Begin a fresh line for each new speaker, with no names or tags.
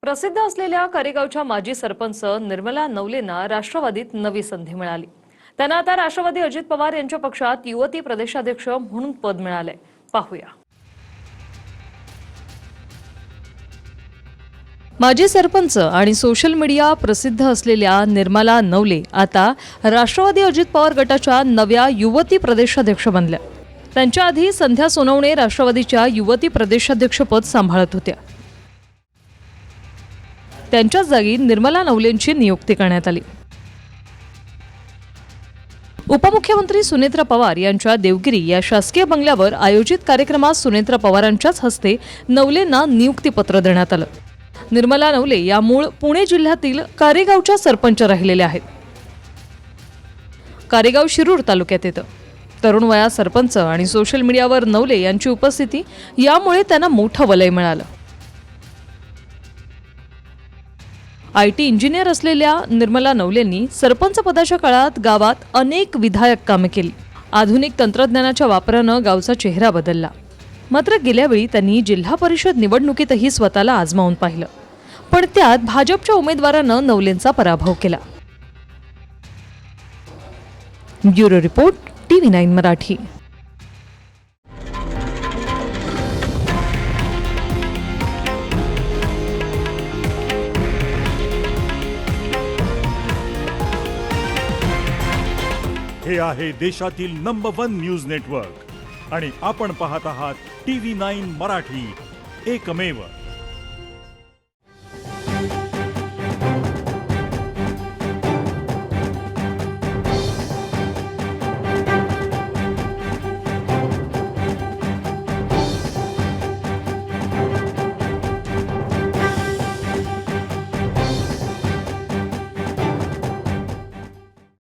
प्रसिद्ध असलेल्या करेगावच्या माजी सरपंच निर्मला नवलेंना राष्ट्रवादीत नवी संधी मिळाली। त्यांना आता राष्ट्रवादी अजित पवार यांच्या पक्षात युवती प्रदेशाध्यक्ष म्हणून पद मिळाले। पाहूया। माजी सरपंच आणि सोशल मीडिया प्रसिद्ध असलेल्या निर्मला नवले आता राष्ट्रवादी अजित पवार गटाच्या नव्या युवती प्रदेशाध्यक्ष बनल्या। त्यांच्या आधी संध्या सोनवणे राष्ट्रवादीच्या युवती प्रदेशाध्यक्षपद सांभाळत होत्या। त्यांच्या जागी निर्मला नवलेंची नियुक्ती करण्यात आली। उपमुख्यमंत्री सुनेत्रा पवार यांच्या देवगिरी या शासकीय बंगल्यावर आयोजित कार्यक्रमात सुनेत्रा पवारांच्याच हस्ते नवलेंना नियुक्तीपत्र देण्यात आलं। निर्मला नवले या मूळ पुणे जिल्ह्यातील कारेगावच्या सरपंच राहिलेल्या आहेत। कारेगाव शिरूर तालुक्यात येतं। तरुण वयात सरपंच आणि सोशल मीडियावर नवले यांची उपस्थिती यामुळे त्यांना मोठं वलय मिळालं। IT इंजिनियर असलेल्या निर्मला नवलेंनी सरपंच पदाच्या काळात गावात अनेक विधायक कामे केली। आधुनिक तंत्रज्ञानाच्या वापरानं गावचा चेहरा बदलला। मात्र गेल्या वेळी त्यांनी जिल्हा परिषद निवडणुकीतही स्वतःला आजमावून पाहिलं, पण त्यात भाजपच्या उमेदवारानं नवलेंचा पराभव केला। Bureau report TV9 Marathi.
हे आहे देशातील नंबर 1 न्यूज नेटवर्क आणि आपण पाहत आहात TV9 मराठी, एकमेव।